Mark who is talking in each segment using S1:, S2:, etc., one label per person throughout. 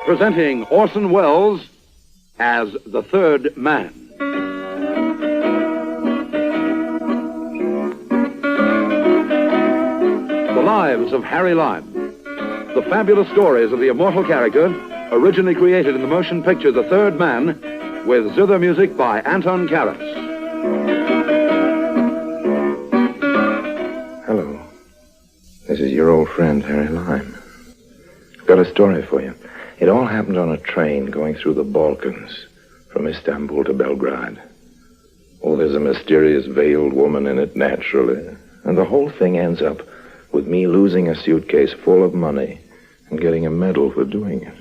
S1: Presenting Orson Welles as the Third Man. The Lives of Harry Lime. The fabulous stories of the immortal character, originally created in the motion picture The Third Man, with zither music by Anton Karas.
S2: Hello. This is your old friend, Harry Lime. I've got a story for you. It all happened on a train going through the Balkans, from Istanbul to Belgrade. Oh, there's a mysterious veiled woman in it, naturally. And the whole thing ends up with me losing a suitcase full of money and getting a medal for doing it.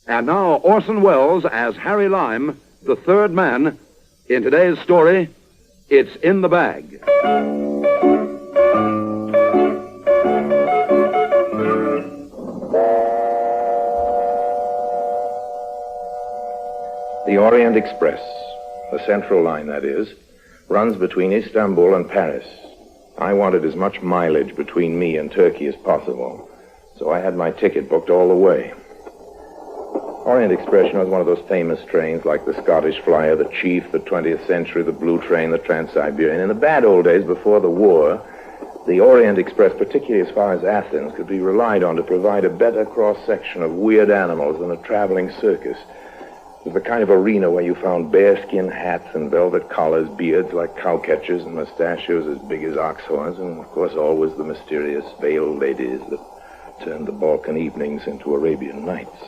S1: And now, Orson Welles as Harry Lime, the Third Man. In today's story, It's in the Bag.
S2: The Orient Express, the Central Line, that is, runs between Istanbul and Paris. I wanted as much mileage between me and Turkey as possible, so I had my ticket booked all the way. Orient Express was one of those famous trains like the Scottish Flyer, the Chief, the 20th Century, the Blue Train, the Trans-Siberian. In the bad old days before the war, the Orient Express, particularly as far as Athens, could be relied on to provide a better cross-section of weird animals than a traveling circus. It was the kind of arena where you found bearskin hats and velvet collars, beards like cowcatchers, and mustachios as big as ox horns, and, of course, always the mysterious veiled ladies that turned the Balkan evenings into Arabian Nights.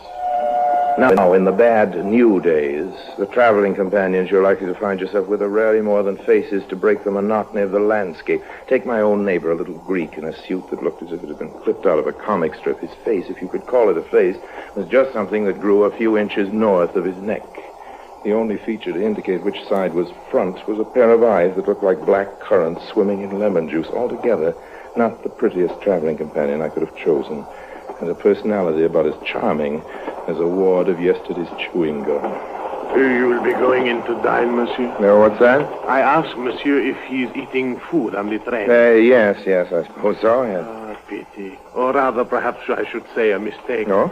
S2: Now, in the bad new days, the traveling companions you're likely to find yourself with are rarely more than faces to break the monotony of the landscape. Take my own neighbor, a little Greek in a suit that looked as if it had been clipped out of a comic strip. His face, if you could call it a face, was just something that grew a few inches north of his neck. The only feature to indicate which side was front was a pair of eyes that looked like black currants swimming in lemon juice. Altogether, not the prettiest traveling companion I could have chosen, and a personality about as charming as a wad of yesterday's chewing gum.
S3: You will be going in to dine, monsieur?
S2: No, what's that?
S3: I asked monsieur if he's eating food on the train.
S2: Yes, I suppose so, yes.
S3: Ah, pity. Or rather, perhaps I should say a mistake.
S2: No?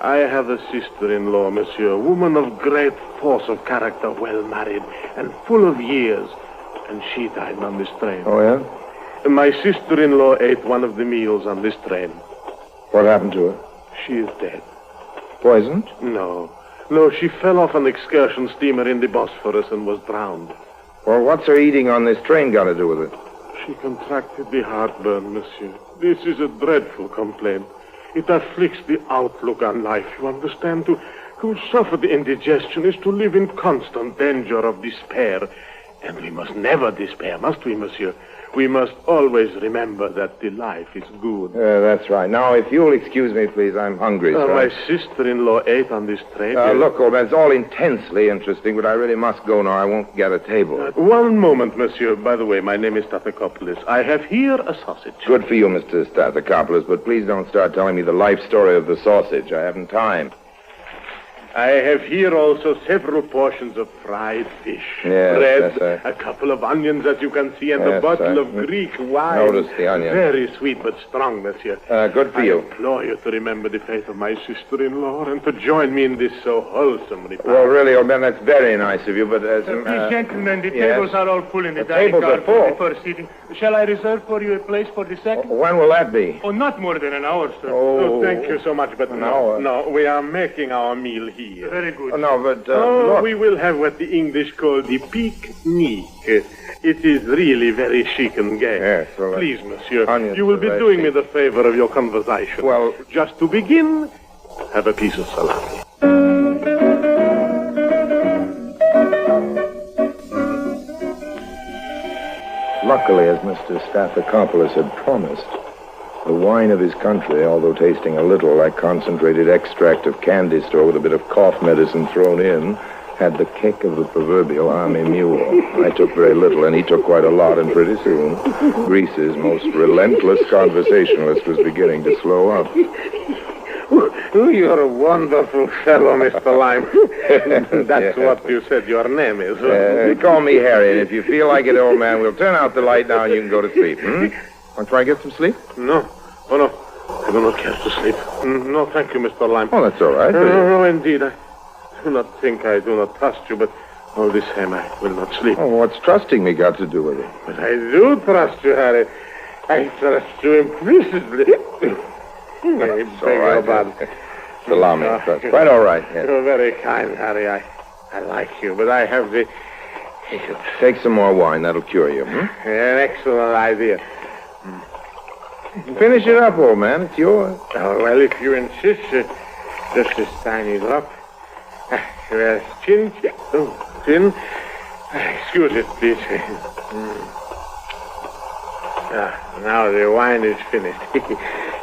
S3: I have a sister-in-law, monsieur, a woman of great force of character, well married, and full of years, and she died on this train.
S2: Oh, yeah?
S3: My sister-in-law ate one of the meals on this train.
S2: What happened to her?
S3: She is dead.
S2: Poisoned?
S3: No, she fell off an excursion steamer in the Bosphorus and was drowned.
S2: Well, what's her eating on this train got to do with it?
S3: She contracted the heartburn, monsieur. This is a dreadful complaint. It afflicts the outlook on life, you understand? To suffer the indigestion is to live in constant danger of despair. And we must never despair, must we, monsieur? We must always remember that the life is good.
S2: That's right. Now, if you'll excuse me, please, I'm hungry, sir.
S3: My sister-in-law ate on this train.
S2: Look, old man, it's all intensely interesting, but I really must go now. I won't get a table.
S3: One moment, monsieur. By the way, my name is Stathakopoulos. I have here a sausage.
S2: Good for you, Mr. Stathakopoulos, but please don't start telling me the life story of the sausage. I haven't time.
S3: I have here also several portions of fried fish,
S2: yes,
S3: bread,
S2: yes,
S3: a couple of onions, as you can see, and a bottle of Greek wine.
S2: Notice the onion.
S3: Very sweet but strong, monsieur.
S2: Good for you.
S3: I implore you to remember the faith of my sister-in-law and to join me in this so wholesome repast.
S2: Well, really, old man, that's very nice of you, but as...
S4: Please, gentlemen, the
S2: yes.
S4: tables are all full in the
S2: tables
S4: dining car
S2: are full.
S4: for the first seating. Shall I reserve for you a place for the second?
S2: When will that be?
S4: Oh, not more than an hour, sir.
S3: Oh, thank you so much, but
S2: an hour.
S3: No, we are making our meal here.
S4: Very good.
S2: No, but,
S3: look. We will have what the English call the pique-nique. It is really very chic and gay.
S2: Yes, well,
S3: please, monsieur,
S2: onions
S3: you will be doing me the favor of your conversation.
S2: Well,
S3: just to begin, have a piece of salami.
S2: Luckily, as Mr. Stathopoulos had promised, the wine of his country, although tasting a little like concentrated extract of candy store with a bit of cough medicine thrown in, had the kick of the proverbial army mule. I took very little, and he took quite a lot, and pretty soon, Greece's most relentless conversationalist was beginning to slow up.
S3: Oh, you're a wonderful fellow, Mr. Lime. That's what you said your name is.
S2: Call me Harry, and if you feel like it, old man, we'll turn out the light now and you can go to sleep. Want to try and get some sleep?
S3: No. Oh, no. I do not care to sleep. No, thank you, Mr. Lime.
S2: Oh, that's all right.
S3: No, indeed. I do not think I do not trust you, but all the same, I will not sleep.
S2: Oh, what's trusting me got to do with it?
S3: But I do trust you, Harry. I trust you implicitly. I beg your pardon.
S2: Salami. That's quite all right. Yes.
S3: You're very kind, Harry. I like you, but I have the...
S2: Take some more wine. That'll cure you.
S3: An excellent idea.
S2: Finish it up, old man. It's yours.
S3: Oh, well, if you insist, just this tiny drop. Well, chin. Oh, chin. Excuse it, please. Now the wine is finished.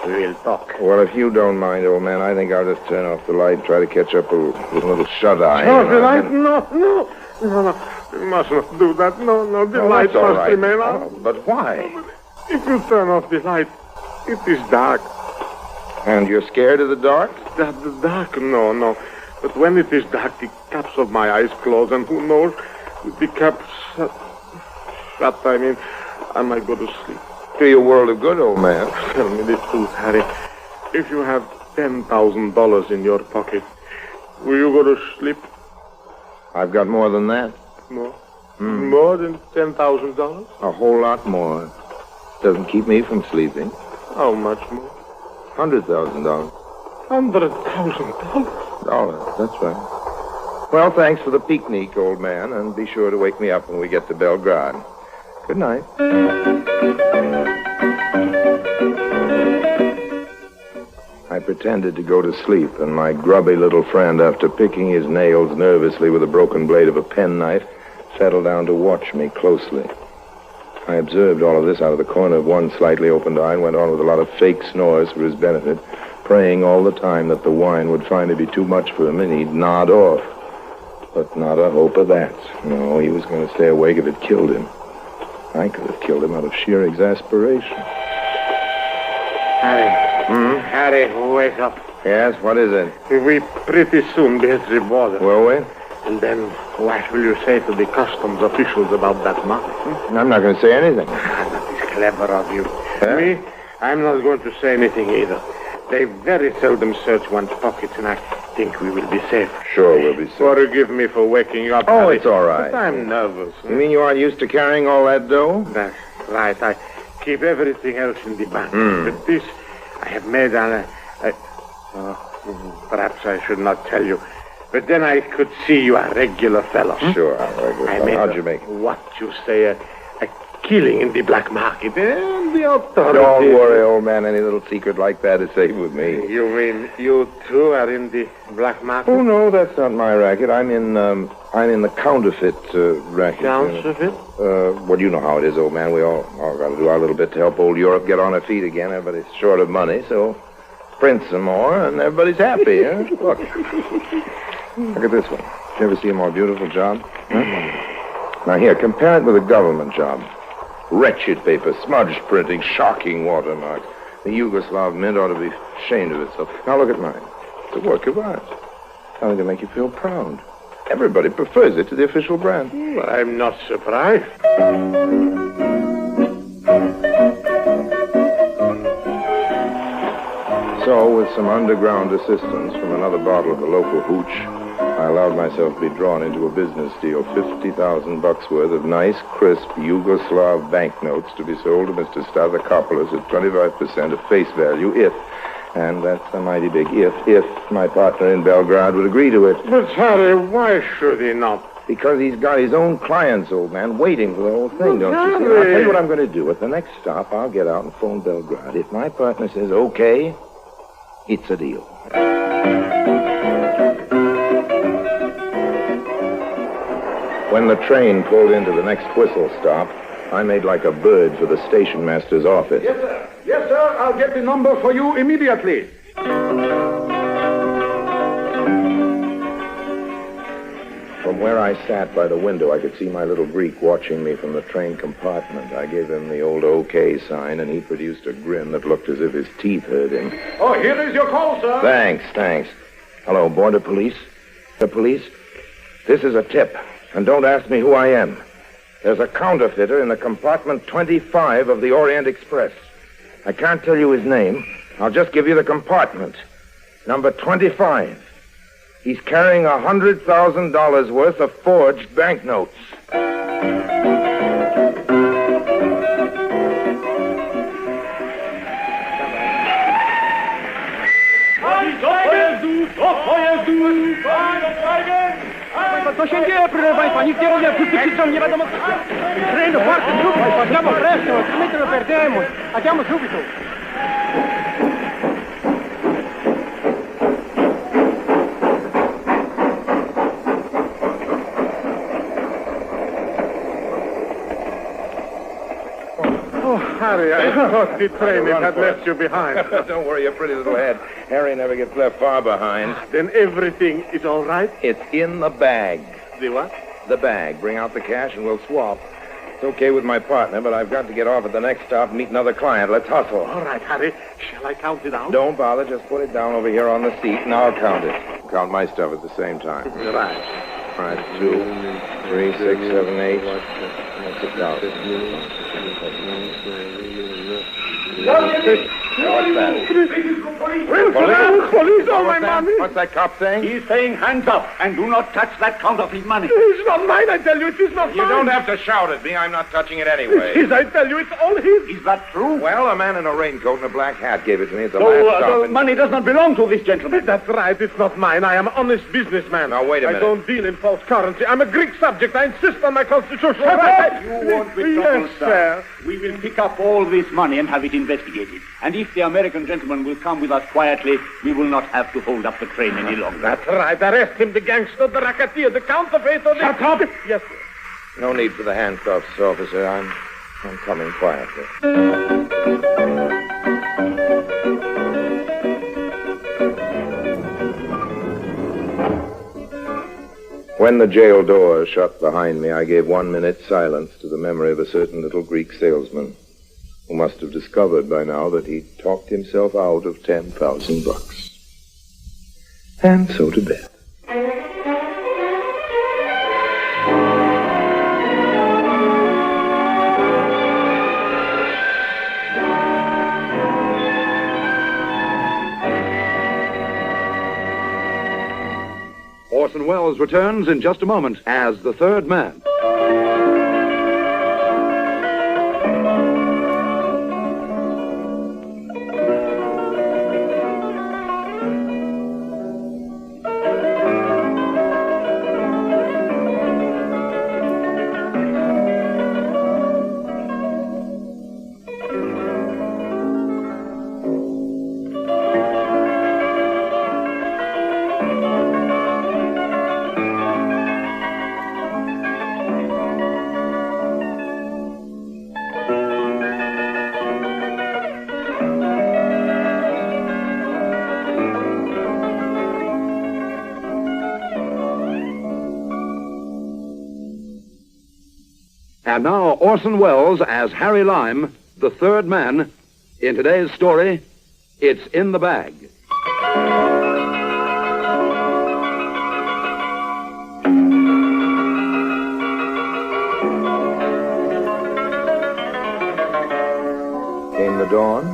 S3: We'll talk.
S2: Well, if you don't mind, old man, I think I'll just turn off the light and try to catch up with a little shut-eye.
S3: Oh, the light? No. You must not do that. No, the light must remain on.
S2: Oh, but why?
S3: If you turn off the light, it is dark.
S2: And you're scared of the dark?
S3: The dark? No. But when it is dark, the caps of my eyes close, and who knows, with the caps shut, I might go to sleep.
S2: Do you a world of good, old man.
S3: Tell me the truth, Harry. If you have $10,000 in your pocket, will you go to sleep?
S2: I've got more than that.
S3: More? More than $10,000?
S2: A whole lot more. Doesn't keep me from sleeping.
S3: How much more?
S2: $100,000.
S3: $100,000?
S2: That's right. Well, thanks for the picnic, old man, and be sure to wake me up when we get to Belgrade. Good night. I pretended to go to sleep, and my grubby little friend, after picking his nails nervously with the broken blade of a penknife, settled down to watch me closely. I observed all of this out of the corner of one slightly opened eye and went on with a lot of fake snores for his benefit, praying all the time that the wine would finally be too much for him and he'd nod off. But not a hope of that. No, he was going to stay awake if it killed him. I could have killed him out of sheer exasperation.
S3: Harry. Harry, wake up.
S2: Yes, what is it?
S3: We pretty soon be at the border.
S2: Will we?
S3: And then what will you say to the customs officials about that money?
S2: I'm not going to say anything.
S3: That is clever of you. Me, I'm not going to say anything either. They very seldom search one's pockets, and I think we will be safe.
S2: Sure, we'll be safe.
S3: Forgive me for waking you up.
S2: Oh,
S3: Harry.
S2: it's all right.
S3: But I'm nervous.
S2: You mean you aren't used to carrying all that dough?
S3: That's right. I keep everything else in the bank. But this, I have made perhaps I should not tell you. But then I could see you a regular fellow.
S2: Sure, a regular fellow. How'd you make it?
S3: What you say, a killing in the black market. And the authorities...
S2: Don't worry, old man. Any little secret like that is safe with me.
S3: You mean you, too, are in the black market?
S2: Oh, no, that's not my racket. I'm in the counterfeit racket.
S3: Counterfeit?
S2: Well, you know how it is, old man. We all got to do our little bit to help old Europe get on her feet again. Everybody's short of money, so print some more, and everybody's happy, huh? Look at this one. Did you ever see a more beautiful job? Huh? Now, here, compare it with a government job. Wretched paper, smudged printing, shocking watermarks. The Yugoslav Mint ought to be ashamed of itself. Now, look at mine. It's a work of art. I think it'll make you feel proud. Everybody prefers it to the official brand.
S3: Well, I'm not surprised.
S2: So, with some underground assistance from another bottle of the local hooch, I allowed myself to be drawn into a business deal, $50,000 worth of nice, crisp Yugoslav banknotes to be sold to Mr. Stathopoulos at 25% of face value if, and that's a mighty big if my partner in Belgrade would agree to it.
S3: But, Harry, why should he not?
S2: Because he's got his own clients, old man, waiting for the whole thing, don't you see?
S3: Harry.
S2: I'll tell you what I'm going to do. At the next stop, I'll get out and phone Belgrade. If my partner says okay, it's a deal. When the train pulled into the next whistle stop, I made like a bird for the station master's office.
S1: Yes, sir. Yes, sir. I'll get the number for you immediately.
S2: From where I sat by the window, I could see my little Greek watching me from the train compartment. I gave him the old OK sign, and he produced a grin that looked as if his teeth hurt him.
S1: Oh, here is your call, sir.
S2: Thanks. Hello, Border Police? The police? This is a tip, and don't ask me who I am. There's a counterfeiter in the compartment 25 of the Orient Express. I can't tell you his name. I'll just give you the compartment. Number 25. He's carrying $100,000 worth of forged banknotes.
S5: To się dzieje, proszę państwa, nikt nie rozumie, wszyscy krzyczą, nie wiadomo co. Il treno parte giù, andiamo presto, altrimenti lo perdiamo. Andiamo subito.
S3: Harry, I thought the train had left you behind.
S2: Don't worry your pretty little head. Harry never gets left far behind.
S3: Then everything is all right?
S2: It's in the bag.
S3: The what?
S2: The bag. Bring out the cash and we'll swap. It's okay with my partner, but I've got to get off at the next stop and meet another client. Let's hustle.
S3: All right, Harry. Shall I count it out?
S2: Don't bother. Just put it down over here on the seat, and I'll count it. Count my stuff at the same time.
S3: Right.
S2: All right, 2, 3, 6, 7, 8. Let's sit down. What's that?
S3: Police, all my money.
S2: What's that cop saying?
S1: He's saying hands up and do not touch that counterfeit money.
S3: It's not mine, I tell you. It is not
S2: You
S3: mine.
S2: don't have to shout at me. I'm not touching it anyway.
S3: It is, I tell you. It's all his.
S1: Is that true?
S2: Well, a man in a raincoat and a black hat gave it to me at the
S1: So
S2: last stop.
S1: the money does not belong to this gentleman.
S3: That's right. It's not mine. I am an honest businessman.
S2: Now, wait a minute.
S3: I don't deal in false currency. I'm a Greek subject. I insist on my constitutional right.
S1: You won't be troubled,
S3: Yes, sir.
S1: We will pick up all this money and have it investigated. And if the American gentleman will come with us quietly, we will not have to hold up the train any longer.
S3: That's right. Arrest him, the gangster, the racketeer, the counterfeiter.
S1: Shut up!
S3: Yes, sir.
S2: No need for the handcuffs, officer. I'm coming quietly. When the jail door shut behind me, I gave 1 minute's silence to the memory of a certain little Greek salesman who must have discovered by now that he talked himself out of $10,000. And so to bed.
S1: Orson Welles returns in just a moment as the third man. And now Orson Welles as Harry Lime, the third man. In today's story, It's in the Bag.
S2: Came the dawn,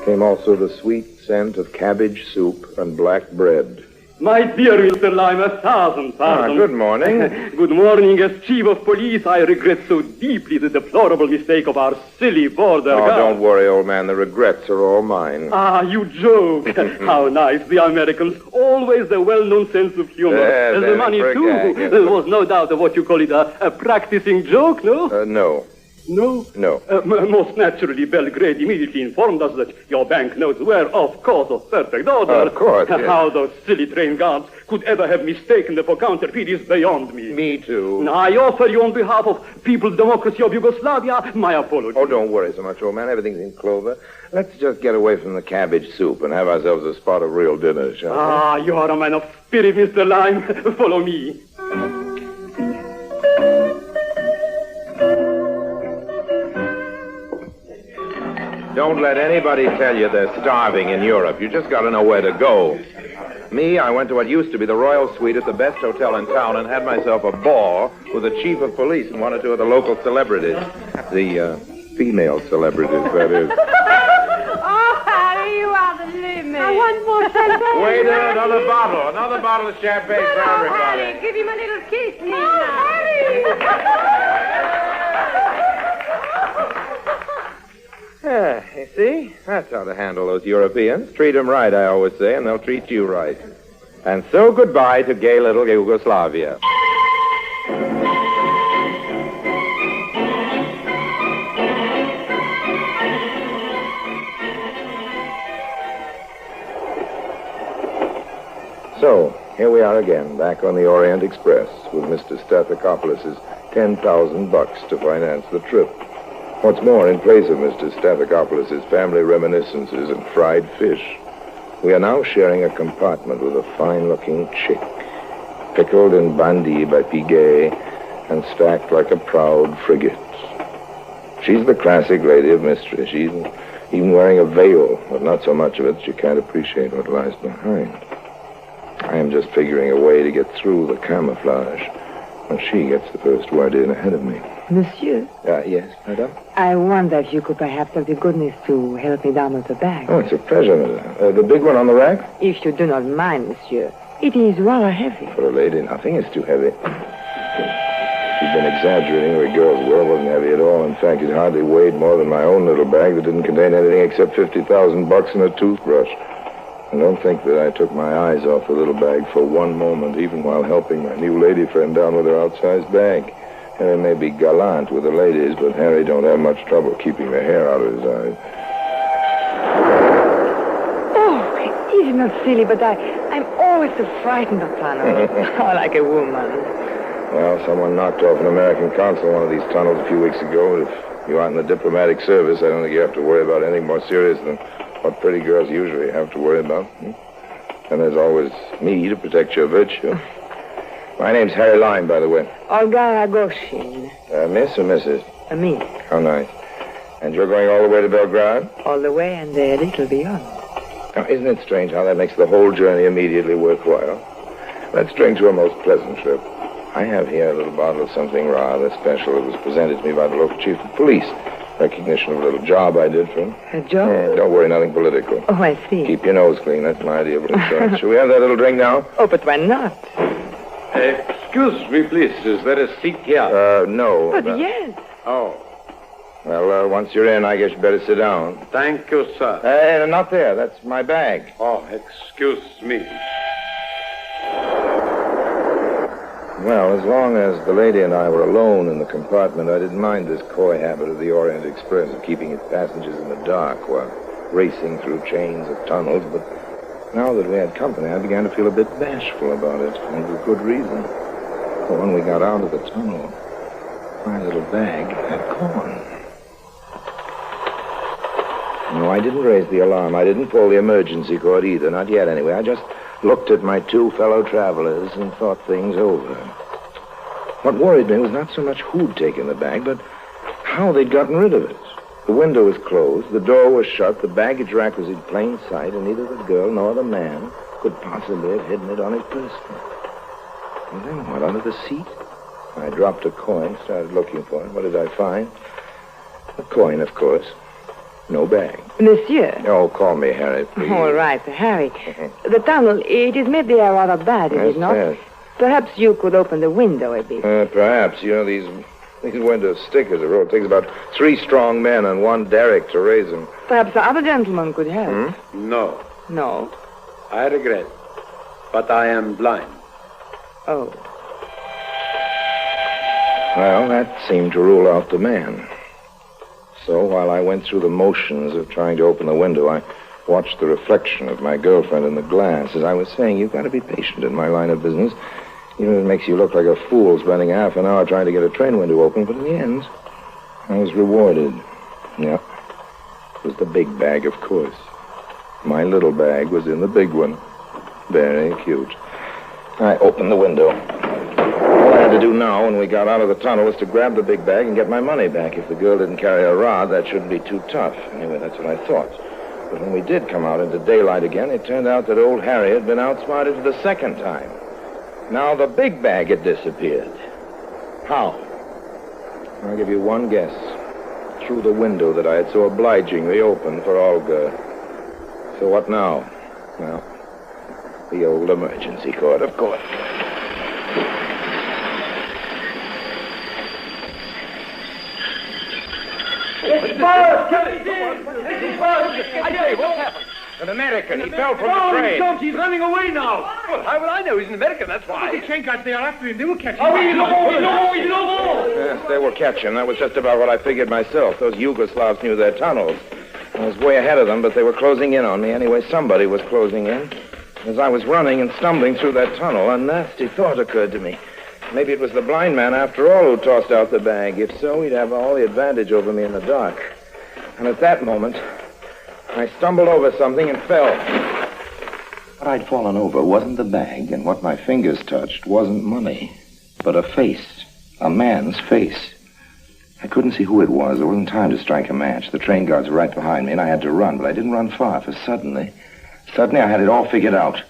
S2: came also the sweet scent of cabbage soup and black bread.
S5: My dear Mr. Lime, 1,000 pardons.
S2: Good morning.
S5: Good morning. As Chief of Police, I regret so deeply the deplorable mistake of our silly border
S2: Oh,
S5: guard.
S2: don't worry, old man. The regrets are all mine.
S5: Ah, you joke. How nice. The Americans, always the well-known sense of humor.
S2: Yes,
S5: The money,
S2: for a
S5: too.
S2: gag, yes.
S5: There was no doubt of what you call it, a practicing joke, no?
S2: No.
S6: No?
S2: No.
S6: Most naturally, Belgrade immediately informed us that your banknotes were, of course, of perfect order.
S2: Of course, yes.
S6: How those silly train guards could ever have mistaken them for counterfeit is beyond me.
S2: Me too.
S6: I offer you on behalf of People's Democracy of Yugoslavia my apology.
S2: Oh, don't worry so much, old man. Everything's in clover. Let's just get away from the cabbage soup and have ourselves a spot of real dinner, shall we?
S6: Ah, you are a man of spirit, Mr. Lime. Follow me.
S2: Don't let anybody tell you they're starving in Europe. You just got to know where to go. Me, I went to what used to be the Royal Suite at the best hotel in town and had myself a ball with the chief of police and one or two of the local celebrities. The female celebrities, that is.
S7: Oh, Harry, you are the limit. I want more champagne.
S2: Waiter, another bottle of champagne for everybody.
S7: Harry, give him a little kiss, Nina. Oh, Harry.
S2: Yeah, you see? That's how to handle those Europeans. Treat them right, I always say, and they'll treat you right. And so goodbye to gay little Yugoslavia. So, here we are again, back on the Orient Express with Mr. Stathopoulos' $10,000 to finance the trip. What's more, in place of Mr. Stathopoulos' family reminiscences and fried fish, we are now sharing a compartment with a fine-looking chick, pickled in bandit by Piguet and stacked like a proud frigate. She's the classic lady of mystery. She's even wearing a veil, but not so much of it that you can't appreciate what lies behind. I am just figuring a way to get through the camouflage when she gets the first word in ahead of me.
S8: Monsieur?
S2: Yes, madame?
S8: I wonder if you could perhaps have the goodness to help me down with the bag.
S2: Oh, it's a pleasure, madame. The big one on the rack?
S8: If you do not mind, monsieur. It is rather heavy.
S2: For a lady, nothing is too heavy. She'd been exaggerating. Her girl's world wasn't heavy at all. In fact, it hardly weighed more than my own little bag that didn't contain anything except $50,000 and a toothbrush. And don't think that I took my eyes off the little bag for one moment, even while helping my new lady friend down with her outsized bag. Harry may be gallant with the ladies, but Harry don't have much trouble keeping the hair out of his eyes.
S8: Oh, it is not silly, but I'm always so frightened of tunnels. Like a woman.
S2: Well, someone knocked off an American consul in one of these tunnels a few weeks ago. If you aren't in the diplomatic service, I don't think you have to worry about anything more serious than what pretty girls usually have to worry about. And there's always me to protect your virtue. My name's Harry Lime, by the way.
S8: Olga Ragoshin.
S2: Miss or Mrs.?
S8: Me.
S2: How nice. And you're going all the way to Belgrade?
S8: All the way and a little beyond.
S2: Now, isn't it strange how that makes the whole journey immediately worthwhile? Let's drink to a most pleasant trip. I have here a little bottle of something rather special. It was presented to me by the local chief of police. Recognition of a little job I did for him.
S8: A job?
S2: Don't worry, nothing political.
S8: Oh, I see.
S2: Keep your nose clean. That's my idea of insurance. Shall we have that little drink now?
S8: Oh, but why not?
S9: Excuse me, please. Is there a seat here?
S2: No.
S8: But yes.
S9: Oh,
S2: Well, once you're in, I guess you better sit down.
S9: thank you, sir.
S2: Not there. That's my bag.
S9: Oh, excuse me.
S2: Well, as long as the lady and I were alone in the compartment, I didn't mind this coy habit of the Orient Express of keeping its passengers in the dark while racing through chains of tunnels. But now that we had company, I began to feel a bit bashful about it, and with good reason. For when we got out of the tunnel, my little bag had gone. No, I didn't raise the alarm. I didn't pull the emergency cord either. Not yet, anyway. I just looked at my two fellow travelers and thought things over. What worried me was not so much who'd taken the bag, but how they'd gotten rid of it. The window was closed, the door was shut, the baggage rack was in plain sight, and neither the girl nor the man could possibly have hidden it on his person. And then what, under the seat? I dropped a coin, started looking for it. What did I find? A coin, of course. No bag.
S8: Monsieur.
S2: Oh, call me Harry, please.
S8: All right, Harry. The tunnel, it is made there rather bad, is it not?
S2: Yes.
S8: Perhaps you could open the window a bit.
S2: Perhaps. You know, these window stickers are rolled. It takes about 3 strong men and 1 derrick to raise them.
S8: Perhaps the other gentleman could help.
S9: No,
S8: No?
S9: I regret, but I am blind.
S8: Oh.
S2: Well, that seemed to rule out the man. So while I went through the motions of trying to open the window, I watched the reflection of my girlfriend in the glass. As I was saying, you've got to be patient in my line of business. Even if it makes you look like a fool spending half an hour trying to get a train window open. But in the end, I was rewarded. Yeah. It was the big bag, of course. My little bag was in the big one. Very cute. I opened the window. All I had to do now when we got out of the tunnel was to grab the big bag and get my money back. If the girl didn't carry a rod, that shouldn't be too tough. Anyway, that's what I thought. But when we did come out into daylight again, it turned out that old Harry had been outsmarted for the second time. Now the big bag had disappeared. How? I'll give you one guess. Through the window that I had so obligingly opened for Olga. So what now? Well, the old emergency cord, of course.
S5: It's Buzz! It's Buzz! I say, what's happened?
S9: An American. He fell from the train.
S5: Don't! He's running away now!
S9: Well, how will I know? He's an American, that's why.
S5: The train got there after him. They will catch him. Oh,
S2: Yes, they were catching. That was just about what I figured myself. Those Yugoslavs knew their tunnels. I was way ahead of them, but they were closing in on me. Anyway, somebody was closing in. As I was running and stumbling through that tunnel, a nasty thought occurred to me. Maybe it was the blind man, after all, who tossed out the bag. If so, he'd have all the advantage over me in the dark. And at that moment, I stumbled over something and fell. What I'd fallen over wasn't the bag, and what my fingers touched wasn't money, but a face. A man's face. I couldn't see who it was. There wasn't time to strike a match. The train guards were right behind me, and I had to run, but I didn't run far, for suddenly I had it all figured out.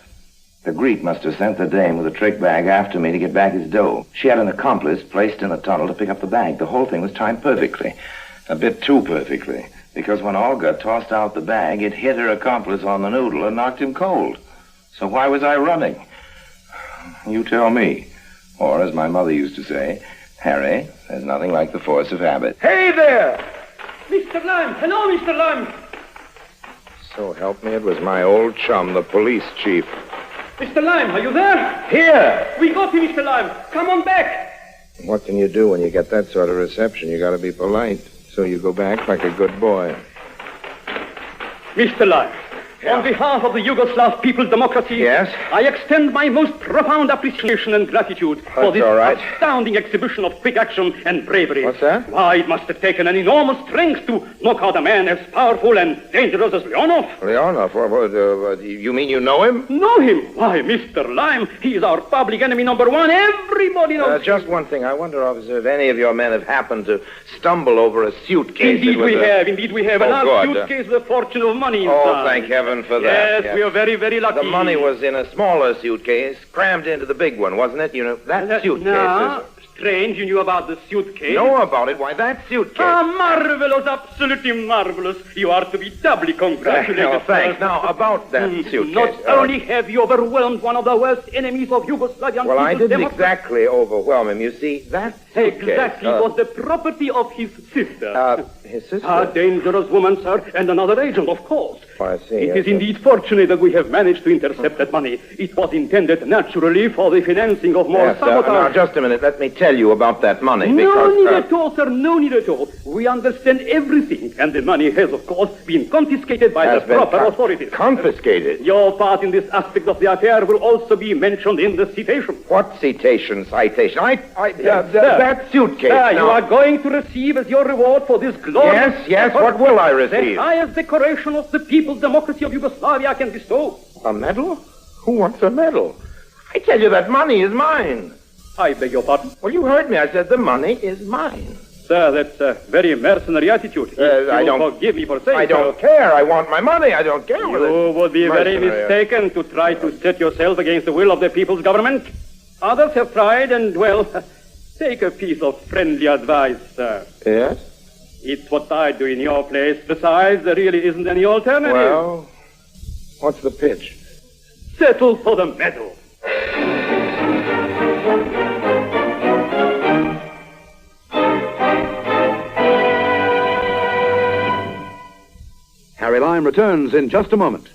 S2: The Greek must have sent the dame with a trick bag after me to get back his dough. She had an accomplice placed in the tunnel to pick up the bag. The whole thing was timed perfectly. A bit too perfectly. Because when Olga tossed out the bag, it hit her accomplice on the noodle and knocked him cold. So why was I running? You tell me. Or, as my mother used to say, Harry, there's nothing like the force of habit.
S5: Hey there! Mr. Lime! Hello, Mr. Lime!
S2: So help me, it was my old chum, the police chief.
S5: Mr. Lime, are you there?
S2: Here!
S5: We got you, Mr. Lime. Come on back.
S2: What can you do when you get that sort of reception? You gotta be polite. So you go back like a good boy.
S6: Mr. Lime, on behalf of the Yugoslav People's Democracy,
S2: Yes?
S6: I extend my most profound appreciation and gratitude for this
S2: all right.
S6: astounding exhibition of quick action and bravery.
S2: What's that?
S6: Why, it must have taken an enormous strength to knock out a man as powerful and dangerous as Leonov.
S2: Leonov? You mean you know him?
S6: Know him? Why, Mr. Lime, he is our public enemy number one. Everybody knows him.
S2: Just one thing. I wonder, officer, if any of your men have happened to stumble over a suitcase.
S6: Indeed we have. A
S2: Oh,
S6: large
S2: good.
S6: suitcase with a fortune of money inside.
S2: Oh, thank heaven for that.
S6: Yes, we are very, very lucky.
S2: The money was in a smaller suitcase, crammed into the big one, wasn't it? You know, that suitcase
S6: Now,
S2: is...
S6: strange you knew about the suitcase.
S2: Know about it? Why, that suitcase...
S6: Ah, marvelous, absolutely marvelous. You are to be doubly congratulated.
S2: Oh, thanks.
S6: sir.
S2: Now, about that suitcase...
S6: Not only have you overwhelmed one of the worst enemies of Yugoslavian
S2: Well, I
S6: people's
S2: didn't
S6: democracy.
S2: exactly overwhelm him. You see, that suitcase...
S6: Exactly, was the property of his sister.
S2: His sister?
S6: A dangerous woman, sir, and another agent, of course.
S2: Oh, I see.
S6: It is indeed fortunate that we have managed to intercept that money. It was intended, naturally, for the financing of more
S2: Yes,
S6: sabotage.
S2: now, just a minute. Let me tell you about that money,
S6: No
S2: because...
S6: need at all, sir. No need at all. We understand everything. And the money has, of course, been confiscated by the proper authorities.
S2: Confiscated?
S6: Your part in this aspect of the affair will also be mentioned in the citation.
S2: What citation?
S6: Yes,
S2: that suitcase.
S6: Sir, you
S2: now-
S6: are going to receive as your reward for this glorious...
S2: Yes, what will I
S6: The
S2: receive?
S6: highest decoration of the People's Democracy of Yugoslavia can bestow.
S2: A medal? Who wants a medal? I tell you, that money is mine.
S6: I beg your pardon?
S2: Well, you heard me. I said the money is mine.
S6: Sir, that's a very mercenary attitude. If
S2: I
S6: you
S2: don't...
S6: will forgive me for saying
S2: I don't
S6: so.
S2: care. I want my money. I don't care whether...
S6: You would be very
S2: Mercenary.
S6: mistaken to try to set yourself against the will of the people's government. Others have tried, and, well, take a piece of friendly advice, sir.
S2: Yes?
S6: It's what I'd do in your place. Besides, there really isn't any alternative.
S2: Well, what's the pitch?
S6: Settle for the medal.
S1: Harry Lime returns in just a moment.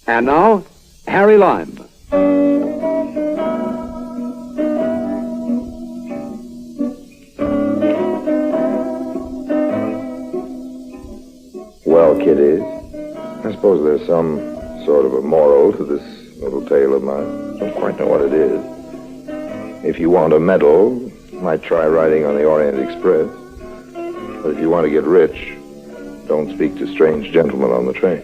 S1: And now, Harry Lime.
S2: Well, kiddies, I suppose there's some sort of a moral to this little tale of mine. Don't quite know what it is. If you want a medal, you might try riding on the Orient Express. But if you want to get rich, don't speak to strange gentlemen on the train.